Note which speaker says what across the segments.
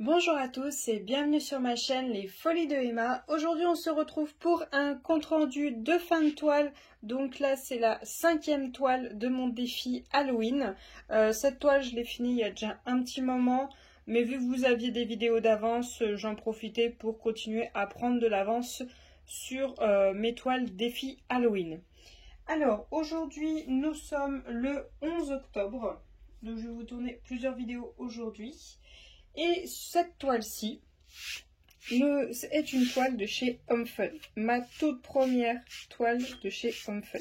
Speaker 1: Bonjour à tous et bienvenue sur ma chaîne Les Folies de Emma. Aujourd'hui on se retrouve pour un compte rendu de fin de toile. Donc là c'est la 5e toile de mon défi Halloween. Cette toile je l'ai finie il y a déjà un petit moment. Mais vu que vous aviez des vidéos d'avance, j'en profitais pour continuer à prendre de l'avance sur mes toiles défi Halloween. Alors aujourd'hui nous sommes le 11 octobre. Donc je vais vous tourner plusieurs vidéos aujourd'hui. Et cette toile-ci est une toile de chez Home Fun, ma toute première toile de chez Home Fun.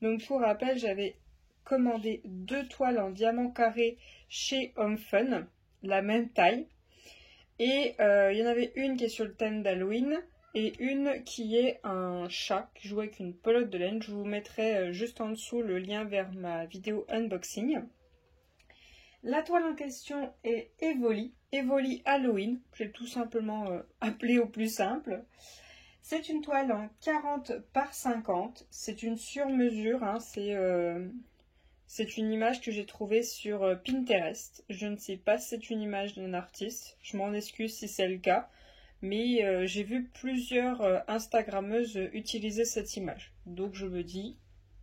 Speaker 1: Donc pour rappel, j'avais commandé 2 toiles en diamant carré chez Home Fun, la même taille. Et il y en avait une qui est sur le thème d'Halloween et une qui est un chat qui joue avec une pelote de laine. Je vous mettrai juste en dessous le lien vers ma vidéo unboxing. La toile en question est Evoli Halloween, j'ai tout simplement appelé au plus simple. C'est une toile en 40 par 50, c'est une sur-mesure, hein, c'est une image que j'ai trouvée sur Pinterest. Je ne sais pas si c'est une image d'un artiste, je m'en excuse si c'est le cas, mais j'ai vu plusieurs Instagrammeuses utiliser cette image. Donc je me dis,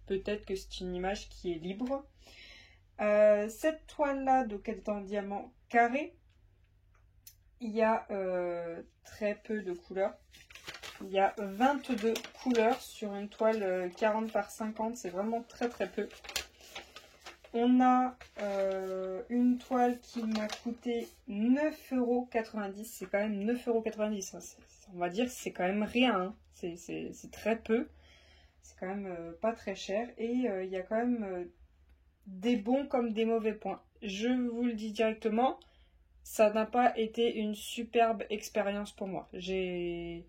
Speaker 1: peut-être que c'est une image qui est libre. Cette toile-là, donc elle est en diamant carré. Il y a très peu de couleurs. Il y a 22 couleurs sur une toile 40 par 50. C'est vraiment très très peu. On a une toile qui m'a coûté 9,90 €. C'est quand même 9,90 €. Hein. On va dire que c'est quand même rien. Hein. C'est très peu. C'est quand même pas très cher. Et il y a quand même des bons comme des mauvais points. Je vous le dis directement, ça n'a pas été une superbe expérience pour moi. J'ai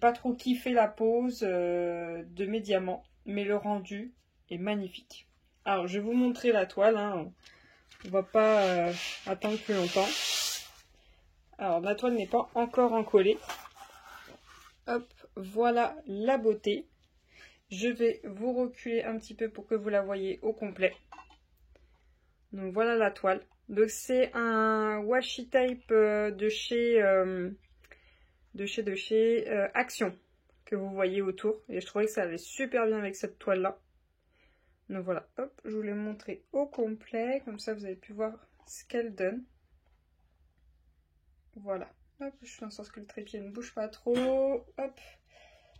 Speaker 1: pas trop kiffé la pose de mes diamants, mais le rendu est magnifique. Alors, je vais vous montrer la toile. Hein. On va pas attendre plus longtemps. Alors, la toile n'est pas encore encollée. Hop, voilà la beauté. Je vais vous reculer un petit peu pour que vous la voyez au complet. Donc voilà la toile. Donc c'est un washi tape de chez Action que vous voyez autour. Et je trouvais que ça allait super bien avec cette toile là. Donc voilà, hop, je vous l'ai montré au complet. Comme ça vous avez pu voir ce qu'elle donne. Voilà. Hop, je fais en sorte que le trépied ne bouge pas trop. Hop.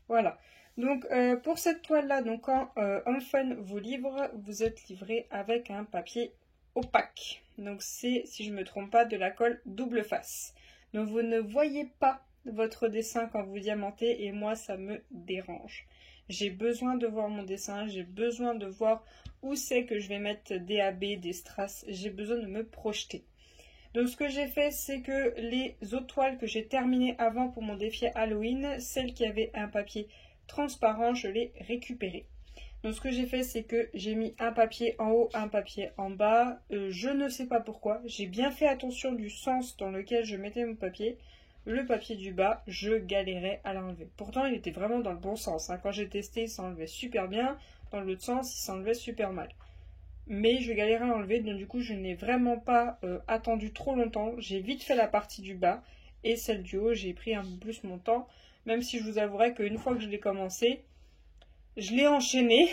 Speaker 1: Voilà. Donc pour cette toile là, donc quand Home Fun vous livre, vous êtes livré avec un papier opaque. Donc c'est, si je ne me trompe pas, de la colle double face. Donc vous ne voyez pas votre dessin quand vous diamantez et moi ça me dérange. J'ai besoin de voir mon dessin, j'ai besoin de voir où c'est que je vais mettre des AB, des strass, j'ai besoin de me projeter. Donc ce que j'ai fait, c'est que les autres toiles que j'ai terminées avant pour mon défi Halloween, celles qui avaient un papier transparent, je l'ai récupéré. Donc ce que j'ai fait, c'est que j'ai mis un papier en haut, un papier en bas. Je ne sais pas pourquoi. J'ai bien fait attention du sens dans lequel je mettais mon papier. Le papier du bas, je galérais à l'enlever. Pourtant, il était vraiment dans le bon sens. Hein. Quand j'ai testé, il s'enlevait super bien. Dans l'autre sens, il s'enlevait super mal. Mais je galérais à l'enlever, donc du coup je n'ai vraiment pas attendu trop longtemps. J'ai vite fait la partie du bas et celle du haut, j'ai pris un peu plus mon temps. Même si je vous avouerai qu'une fois que je l'ai commencé, je l'ai enchaîné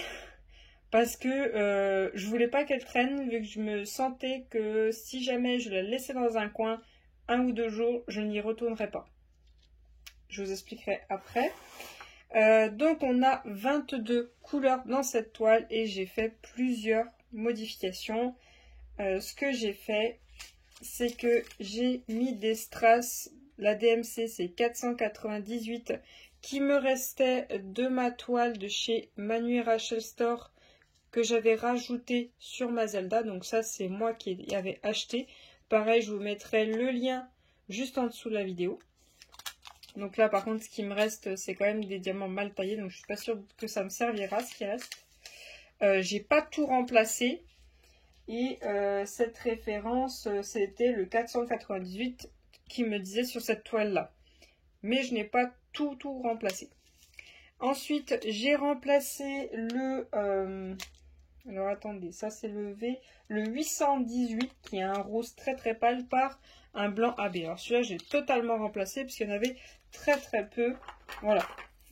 Speaker 1: parce que je voulais pas qu'elle traîne, vu que je me sentais que si jamais je la laissais dans un coin 1 ou 2 jours, je n'y retournerais pas. Je vous expliquerai après. Donc on a 22 couleurs dans cette toile et j'ai fait plusieurs modifications. Ce que j'ai fait, c'est que j'ai mis des strass. La DMC c'est 498 qui me restait de ma toile de chez Manu et Rachel Store que j'avais rajouté sur ma Zelda. Donc ça c'est moi qui avais acheté. Pareil, je vous mettrai le lien juste en dessous de la vidéo. Donc là par contre ce qui me reste c'est quand même des diamants mal taillés, donc je suis pas sûre que ça me servira ce qui reste. J'ai pas tout remplacé et cette référence c'était le 498 qui me disait sur cette toile là, mais je n'ai pas tout remplacé. Ensuite j'ai remplacé Alors attendez, ça c'est le 818 qui a un rose très très pâle par un blanc AB. Alors celui-là j'ai totalement remplacé parce qu'il y en avait très très peu. Voilà,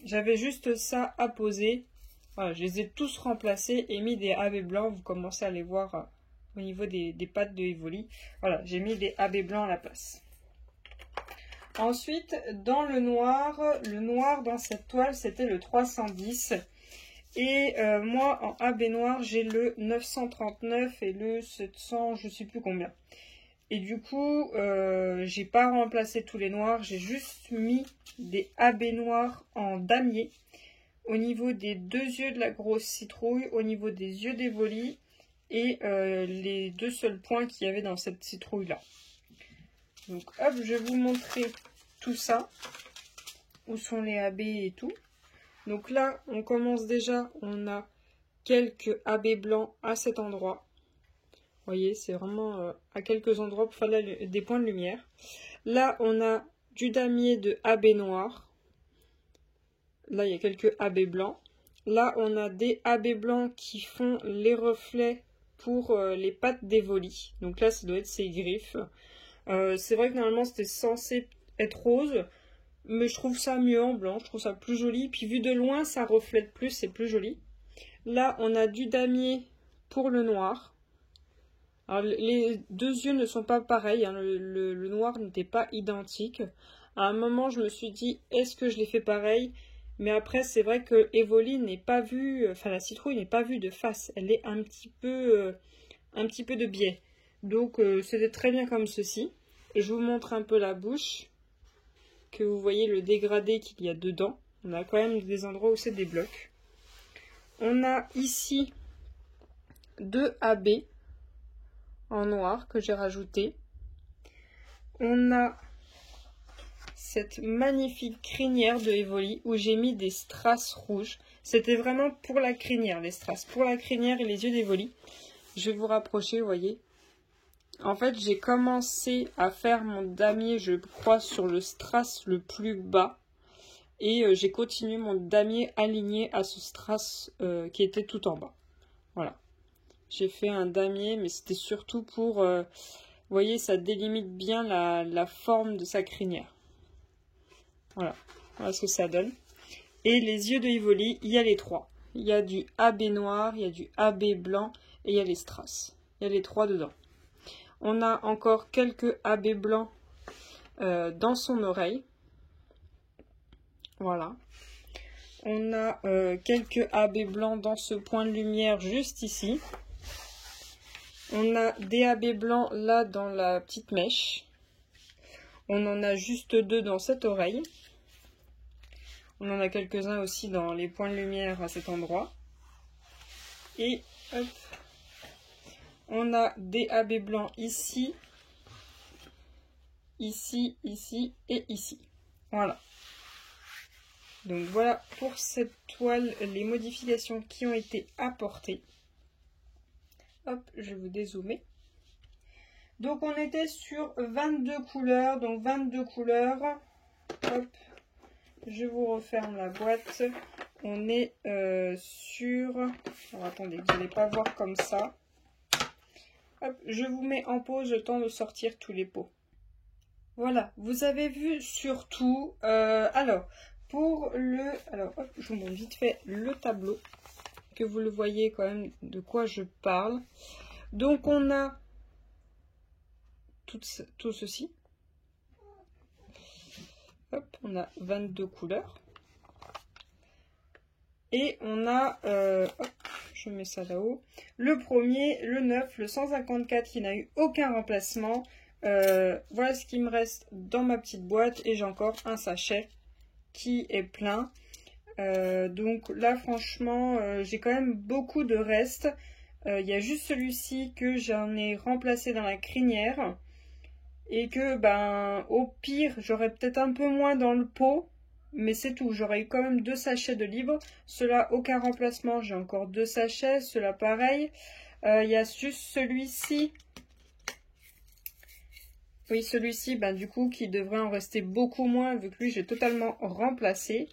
Speaker 1: j'avais juste ça à poser. Voilà, je les ai tous remplacés et mis des AB blancs. Vous commencez à les voir au niveau des pattes de Evoli. Voilà, j'ai mis des AB blancs à la place. Ensuite, dans le noir dans cette toile, c'était le 310. Et moi, en AB noir, j'ai le 939 et le 700, je sais plus combien. Et du coup, j'ai pas remplacé tous les noirs, j'ai juste mis des AB noirs en damier au niveau des deux yeux de la grosse citrouille, au niveau des yeux d'Evoli et les deux seuls points qu'il y avait dans cette citrouille-là. Donc hop, je vais vous montrer tout ça, où sont les AB et tout. Donc là, on commence déjà, on a quelques AB blancs à cet endroit. Vous voyez, c'est vraiment à quelques endroits pour faire des points de lumière. Là, on a du damier de AB noir. Là, il y a quelques AB blancs. Là, on a des AB blancs qui font les reflets pour les pattes d'Evoli. Donc là, ça doit être ses griffes. C'est vrai que normalement, c'était censé être rose. Mais je trouve ça mieux en blanc, je trouve ça plus joli. Puis vu de loin, ça reflète plus, c'est plus joli. Là, on a du damier pour le noir. Alors, les deux yeux ne sont pas pareils, hein. Le noir n'était pas identique. À un moment, je me suis dit, est-ce que je l'ai fait pareil? Mais après, c'est vrai que Evoli n'est pas vue, enfin la citrouille n'est pas vue de face. Elle est un petit peu de biais. Donc, c'était très bien comme ceci. Je vous montre un peu la bouche. Que vous voyez le dégradé qu'il y a dedans. On a quand même des endroits où c'est des blocs. On a ici deux AB en noir que j'ai rajouté. On a cette magnifique crinière de Evoli où j'ai mis des strass rouges. C'était vraiment pour la crinière, les strass. Pour la crinière et les yeux d'Evoli. Je vais vous rapprocher, vous voyez. En fait, j'ai commencé à faire mon damier, je crois, sur le strass le plus bas. Et j'ai continué mon damier aligné à ce strass qui était tout en bas. Voilà. J'ai fait un damier, mais c'était surtout pour... vous voyez, ça délimite bien la forme de sa crinière. Voilà. Voilà ce que ça donne. Et les yeux de Evoli, il y a les trois. Il y a du AB noir, il y a du AB blanc et il y a les strass. Il y a les trois dedans. On a encore quelques AB blancs dans son oreille. Voilà. On a quelques AB blancs dans ce point de lumière juste ici. On a des AB blancs là dans la petite mèche. On en a juste deux dans cette oreille. On en a quelques-uns aussi dans les points de lumière à cet endroit. Et hop. On a des AB blancs ici, ici, ici et ici. Voilà. Donc voilà pour cette toile, les modifications qui ont été apportées. Hop, je vais vous dézoomer. Donc on était sur 22 couleurs, donc 22 couleurs. Hop, je vous referme la boîte. On est sur... Alors attendez, vous n'allez pas voir comme ça. Hop, je vous mets en pause le temps de sortir tous les pots. Voilà, vous avez vu surtout. Alors, pour le... Alors, hop, je vous montre vite fait le tableau. Que vous le voyez quand même de quoi je parle. Donc, on a tout ceci. Hop, on a 22 couleurs. Et on a... hop, je mets ça là-haut. Le premier, le 9, le 154 qui n'a eu aucun remplacement. Voilà ce qui me reste dans ma petite boîte. Et j'ai encore un sachet qui est plein. Donc là, franchement, j'ai quand même beaucoup de restes. Il y a juste celui-ci que j'en ai remplacé dans la crinière. Et que, ben, au pire, j'aurais peut-être un peu moins dans le pot. Mais c'est tout, j'aurais eu quand même 2 sachets de libre. Ceux-là, aucun remplacement, j'ai encore 2 sachets. Ceux-là, pareil. Il y a juste celui-ci. Oui, celui-ci, ben, du coup, qui devrait en rester beaucoup moins, vu que lui, j'ai totalement remplacé.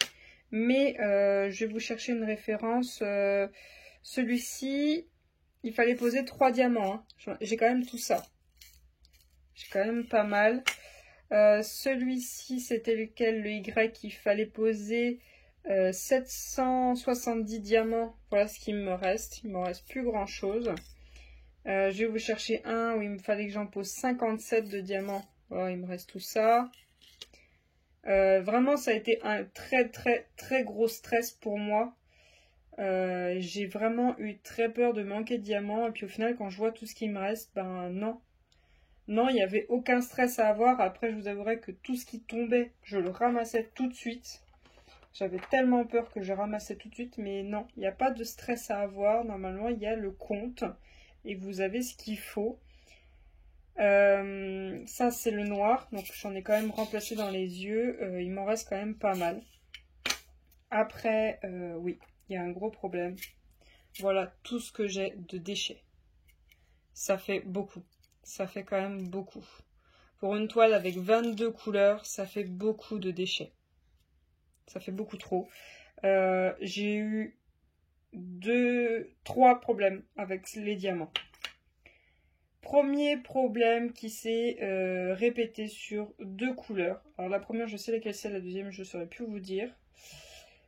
Speaker 1: Mais je vais vous chercher une référence. Celui-ci, il fallait poser 3 diamants. Hein. J'ai quand même tout ça. J'ai quand même pas mal. Celui-ci, c'était lequel? Le Y, il fallait poser 770 diamants. Voilà ce qu'il me reste. Il me reste plus grand-chose. Je vais vous chercher un où il me fallait que j'en pose 57 de diamants. Voilà, il me reste tout ça. Vraiment, ça a été un très gros stress pour moi. J'ai vraiment eu très peur de manquer de diamants. Et puis au final, quand je vois tout ce qui me reste, ben non. Non, il n'y avait aucun stress à avoir. Après, je vous avouerai que tout ce qui tombait, je le ramassais tout de suite. J'avais tellement peur que je ramassais tout de suite. Mais non, il n'y a pas de stress à avoir. Normalement, il y a le compte. Et vous avez ce qu'il faut. Ça, c'est le noir. Donc, j'en ai quand même remplacé dans les yeux. Il m'en reste quand même pas mal. Après, oui, il y a un gros problème. Voilà tout ce que j'ai de déchets. Ça fait beaucoup. Ça fait quand même beaucoup. Pour une toile avec 22 couleurs, ça fait beaucoup de déchets. Ça fait beaucoup trop. J'ai eu 3 problèmes avec les diamants. Premier problème qui s'est répété sur 2 couleurs. Alors la première, je sais laquelle c'est, la deuxième, je ne saurais plus vous dire.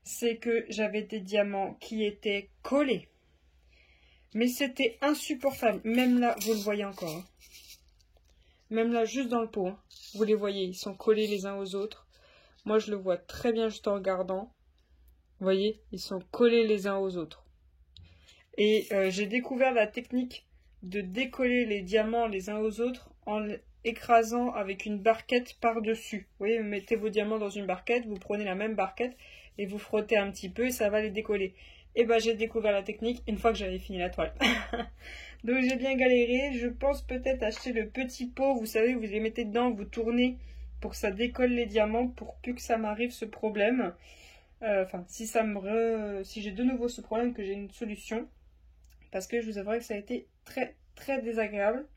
Speaker 1: C'est que j'avais des diamants qui étaient collés. Mais c'était insupportable. Même là, vous le voyez encore. Hein. Même là, juste dans le pot. Hein. Vous les voyez, ils sont collés les uns aux autres. Moi, je le vois très bien juste en regardant. Vous voyez, ils sont collés les uns aux autres. Et j'ai découvert la technique de décoller les diamants les uns aux autres en écrasant avec une barquette par-dessus. Vous voyez, vous mettez vos diamants dans une barquette, vous prenez la même barquette et vous frottez un petit peu et ça va les décoller. Et ben j'ai découvert la technique une fois que j'avais fini la toile. Donc j'ai bien galéré. Je pense peut-être acheter le petit pot, vous savez, vous les mettez dedans, vous tournez pour que ça décolle les diamants, pour plus que ça m'arrive ce problème. Enfin, si j'ai de nouveau ce problème, que j'ai une solution. Parce que je vous avouerai que ça a été très désagréable.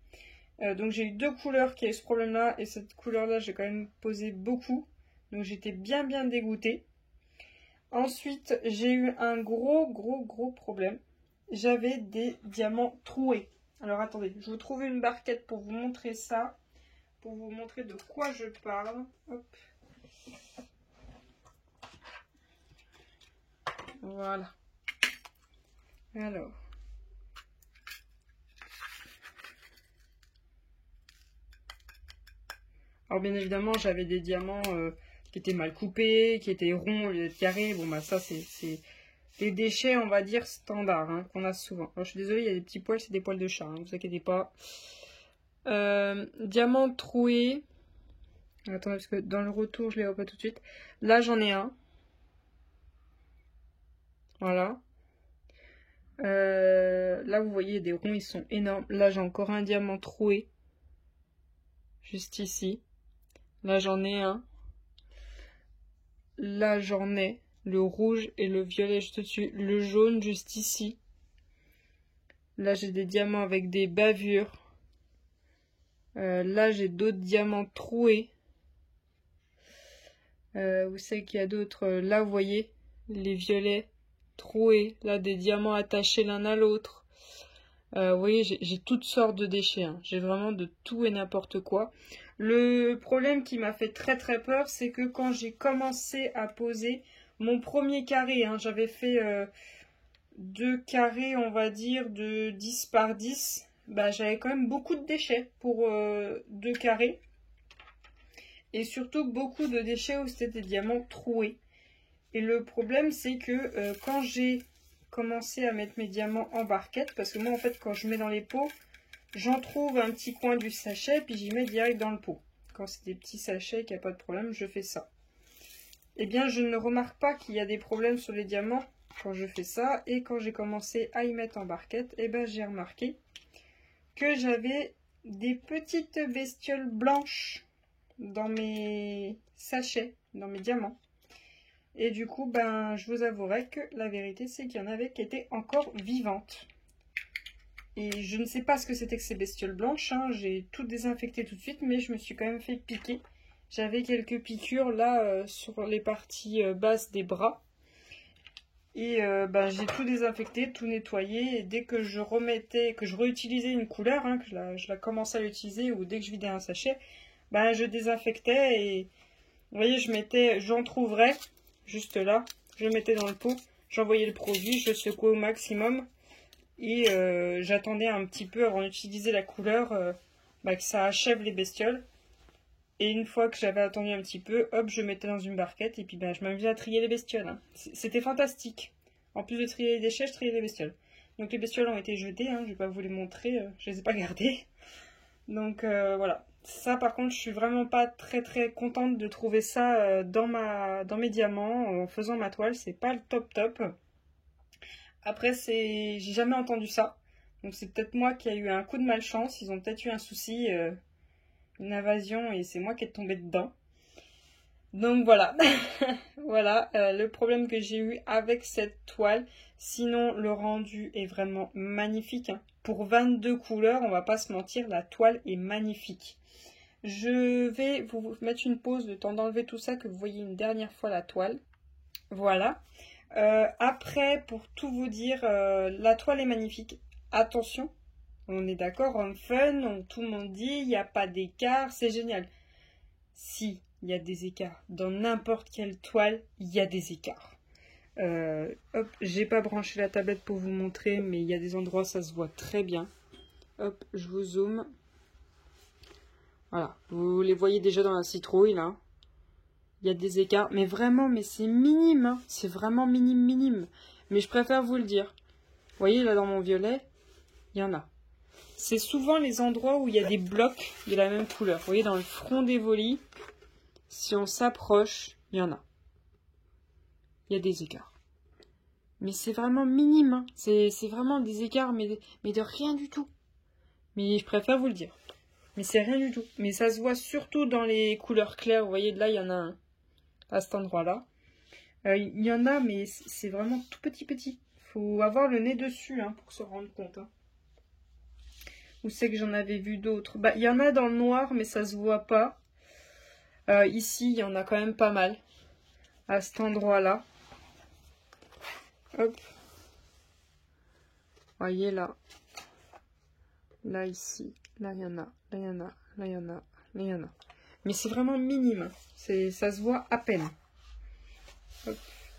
Speaker 1: Donc j'ai eu 2 couleurs qui a eu ce problème-là. Et cette couleur-là, j'ai quand même posé beaucoup. Donc j'étais bien dégoûtée. Ensuite, j'ai eu un gros problème. J'avais des diamants troués. Alors attendez, je vous trouve une barquette pour vous montrer ça. Pour vous montrer de quoi je parle. Hop. Voilà. Alors. Alors bien évidemment, j'avais des diamants qui étaient mal coupés, qui étaient ronds, carrés. Bon bah ça c'est des déchets, on va dire, standards, hein, qu'on a souvent. Alors je suis désolée, il y a des petits poils, c'est des poils de chat, hein, vous inquiétez pas. Diamants troués. Attendez, parce que dans le retour, je les vois pas tout de suite. Là, j'en ai un. Voilà. Là, vous voyez, des ronds, ils sont énormes. Là, j'ai encore un diamant troué. Juste ici. Là, j'en ai un. Là, j'en ai le rouge et le violet juste au-dessus. Le jaune juste ici. Là, j'ai des diamants avec des bavures. Là, j'ai d'autres diamants troués. Vous savez qu'il y a d'autres. Là, vous voyez, les violets troués. Là, des diamants attachés l'un à l'autre. Vous voyez, j'ai toutes sortes de déchets. Hein. J'ai vraiment de tout et n'importe quoi. Le problème qui m'a fait très peur, c'est que quand j'ai commencé à poser mon premier carré, hein, j'avais fait 2 carrés, on va dire, de 10 par 10. Bah, j'avais quand même beaucoup de déchets pour 2 carrés. Et surtout beaucoup de déchets où c'était des diamants troués. Et le problème, c'est que quand j'ai commencé à mettre mes diamants en barquette, parce que moi, en fait, quand je mets dans les pots, j'en trouve un petit coin du sachet, puis j'y mets direct dans le pot. Quand c'est des petits sachets, qu'il n'y a pas de problème, je fais ça. Eh bien, je ne remarque pas qu'il y a des problèmes sur les diamants quand je fais ça. Et quand j'ai commencé à y mettre en barquette, eh ben, j'ai remarqué que j'avais des petites bestioles blanches dans mes sachets, dans mes diamants. Et du coup, ben, je vous avouerai que la vérité, c'est qu'il y en avait qui étaient encore vivantes. Et je ne sais pas ce que c'était que ces bestioles blanches. Hein. J'ai tout désinfecté tout de suite, mais je me suis quand même fait piquer. J'avais quelques piqûres là sur les parties basses des bras. Et ben, j'ai tout désinfecté, tout nettoyé. Et dès que je remettais, que je réutilisais une couleur, hein, que je la commençais à l'utiliser, ou dès que je vidais un sachet, ben, je désinfectais et vous voyez, j'entrouvrais juste là, je le mettais dans le pot, j'envoyais le produit, je le secouais au maximum et j'attendais un petit peu avant d'utiliser la couleur bah, que ça achève les bestioles. Et une fois que j'avais attendu un petit peu, hop, je mettais dans une barquette et puis bah, je m'amusais à trier les bestioles. Hein. C'était fantastique. En plus de trier les déchets, je triais les bestioles. Donc les bestioles ont été jetées, hein, je vais pas vous les montrer, je les ai pas gardées. Donc voilà. Ça par contre je suis vraiment pas très contente de trouver ça dans mes diamants en faisant ma toile, c'est pas le top. Après j'ai jamais entendu ça. Donc c'est peut-être moi qui ai eu un coup de malchance, ils ont peut-être eu un souci, une invasion et c'est moi qui est tombée dedans. Donc voilà, voilà le problème que j'ai eu avec cette toile. Sinon le rendu est vraiment magnifique. Hein. Pour 22 couleurs, on va pas se mentir, la toile est magnifique. Je vais vous mettre une pause, le temps d'enlever tout ça, que vous voyez une dernière fois la toile. Voilà. Après, pour tout vous dire, la toile est magnifique. Attention, on est d'accord, en fun, tout le monde dit, il n'y a pas d'écart, c'est génial. Si, il y a des écarts. Dans n'importe quelle toile, il y a des écarts. Hop, j'ai pas branché la tablette pour vous montrer, mais il y a des endroits, ça se voit très bien. Hop, je vous zoome. Voilà, vous les voyez déjà dans la citrouille, là. Il y a des écarts, mais vraiment, mais c'est minime, hein. C'est vraiment minime. Mais je préfère vous le dire. Vous voyez, là, dans mon violet, il y en a. C'est souvent les endroits où il y a des blocs de la même couleur. Vous voyez, dans le front des volis, si on s'approche, il y en a. Il y a des écarts. Mais c'est vraiment minime, hein. C'est vraiment des écarts, mais de rien du tout. Mais je préfère vous le dire. Mais c'est rien du tout. Mais ça se voit surtout dans les couleurs claires. Vous voyez, là, il y en a un. À cet endroit-là. Il y en a, mais c'est vraiment tout petit. Faut avoir le nez dessus hein, pour se rendre compte. Hein. Où c'est que j'en avais vu d'autres? Bah, il y en a dans le noir, mais ça se voit pas. Ici, il y en a quand même pas mal. À cet endroit-là. Hop. Voyez là. Là, ici. Là, il y en a. Là, il y en a. Là, il y en a. Là, il y en a. Mais c'est vraiment minime. Ça se voit à peine. Hop.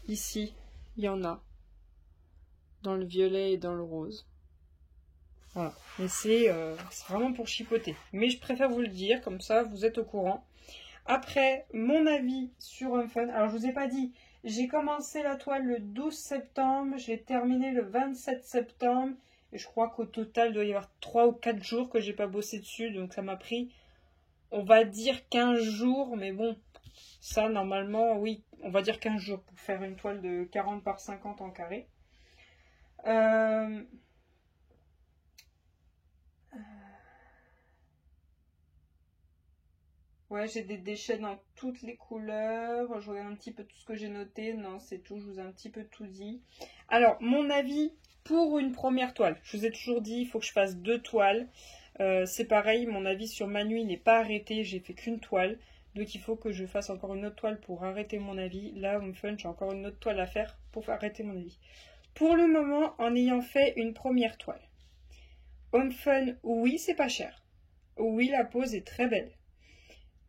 Speaker 1: Ici, il y en a. Dans le violet et dans le rose. Voilà. Mais c'est vraiment pour chipoter. Mais je préfère vous le dire, comme ça, vous êtes au courant. Après, mon avis sur un fun. Alors, je vous ai pas dit, j'ai commencé la toile le 12 septembre. J'ai terminé le 27 septembre. Et je crois qu'au total, il doit y avoir 3 ou 4 jours que j'ai pas bossé dessus. Donc, ça m'a pris, on va dire 15 jours. Mais bon, ça, normalement, oui, on va dire 15 jours pour faire une toile de 40 par 50 en carré. Ouais, j'ai des déchets dans toutes les couleurs. Je regarde un petit peu tout ce que j'ai noté. Non, c'est tout. Je vous ai un petit peu tout dit. Alors, mon avis pour une première toile. Je vous ai toujours dit, il faut que je fasse 2 toiles. C'est pareil, mon avis sur ma nuit n'est pas arrêté. J'ai fait qu'une toile. Donc, il faut que je fasse encore une autre toile pour arrêter mon avis. Là, Home Fun, j'ai encore une autre toile à faire pour arrêter mon avis. Pour le moment, en ayant fait une première toile. Home Fun, oui, c'est pas cher. Oui, la pose est très belle.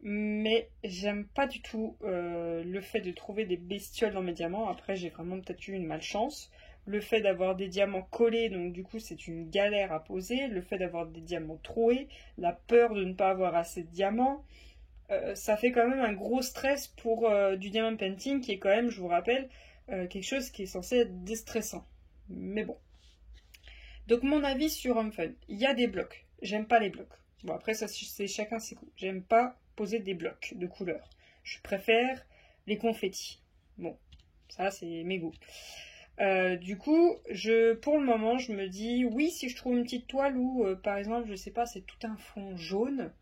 Speaker 1: Mais j'aime pas du tout le fait de trouver des bestioles dans mes diamants. Après, j'ai vraiment peut-être eu une malchance. Le fait d'avoir des diamants collés, donc du coup, c'est une galère à poser. Le fait d'avoir des diamants troués, la peur de ne pas avoir assez de diamants. Ça fait quand même un gros stress pour du diamond painting qui est quand même, je vous rappelle, quelque chose qui est censé être déstressant. Mais bon. Donc mon avis sur Home Fun, il y a des blocs. J'aime pas les blocs. Bon après ça c'est chacun ses goûts. J'aime pas poser des blocs de couleurs. Je préfère les confettis. Bon, ça c'est mes goûts. Du coup, pour le moment, je me dis oui si je trouve une petite toile où par exemple, je sais pas, c'est tout un fond jaune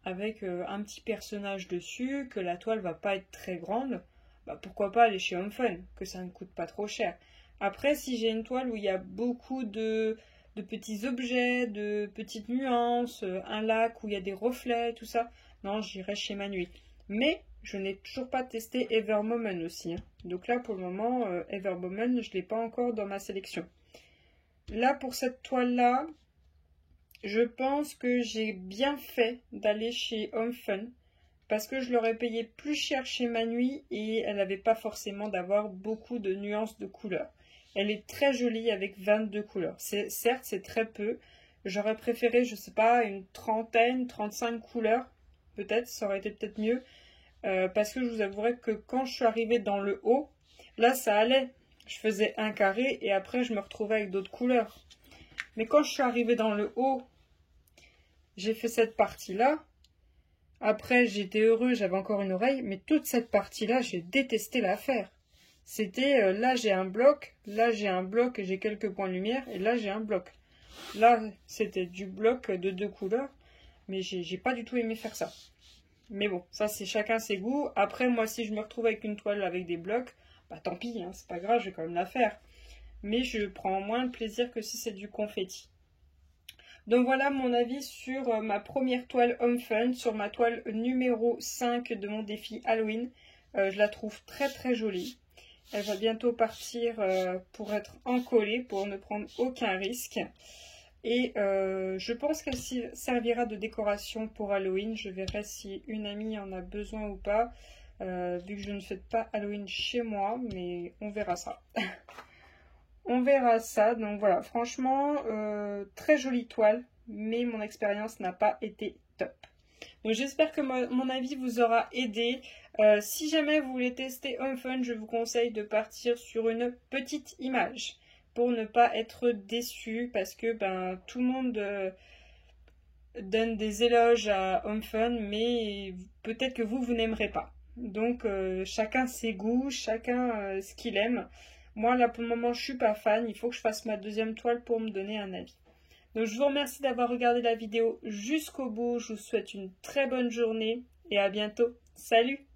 Speaker 1: avec un petit personnage dessus, que la toile va pas être très grande, bah pourquoi pas aller chez Home Fun, que ça ne coûte pas trop cher. Après, si j'ai une toile où il y a beaucoup de petits objets, de petites nuances, un lac où il y a des reflets, tout ça, non, j'irai chez Manuit. Mais je n'ai toujours pas testé Evermomen aussi, hein. Donc là, pour le moment, Evermomen, je ne l'ai pas encore dans ma sélection. Là, pour cette toile-là, je pense que j'ai bien fait d'aller chez Home Fun. Parce que je l'aurais payé plus cher chez Manui et elle n'avait pas forcément d'avoir beaucoup de nuances de couleurs. Elle est très jolie avec 22 couleurs. Certes, c'est très peu. J'aurais préféré, je sais pas, une trentaine, 35 couleurs. Peut-être, ça aurait été peut-être mieux. Parce que je vous avouerai que quand je suis arrivée dans le haut, là, ça allait. Je faisais un carré et après, je me retrouvais avec d'autres couleurs. Mais quand je suis arrivée dans le haut, j'ai fait cette partie-là. Après, j'étais heureux, j'avais encore une oreille, mais toute cette partie-là, j'ai détesté la faire. C'était, là j'ai un bloc, là j'ai un bloc et j'ai quelques points de lumière, et là j'ai un bloc. Là, c'était du bloc de 2 couleurs, mais j'ai pas du tout aimé faire ça. Mais bon, ça c'est chacun ses goûts. Après, moi, si je me retrouve avec une toile avec des blocs, bah tant pis, hein, c'est pas grave, je vais quand même la faire. Mais je prends moins de plaisir que si c'est du confetti. Donc voilà mon avis sur ma première toile Home Fun, sur ma toile numéro 5 de mon défi Halloween. Je la trouve très très jolie. Elle va bientôt partir pour être encollée, pour ne prendre aucun risque. Et je pense qu'elle servira de décoration pour Halloween. Je verrai si une amie en a besoin ou pas, vu que je ne fête pas Halloween chez moi, mais on verra ça. On verra ça, donc voilà, franchement, très jolie toile, mais mon expérience n'a pas été top. Donc j'espère que mon avis vous aura aidé. Si jamais vous voulez tester Home Fun, je vous conseille de partir sur une petite image pour ne pas être déçu, parce que ben, tout le monde donne des éloges à Home Fun, mais peut-être que vous n'aimerez pas. Donc chacun ses goûts, chacun ce qu'il aime. Moi, là, pour le moment, je suis pas fan. Il faut que je fasse ma deuxième toile pour me donner un avis. Donc, je vous remercie d'avoir regardé la vidéo jusqu'au bout. Je vous souhaite une très bonne journée et à bientôt. Salut!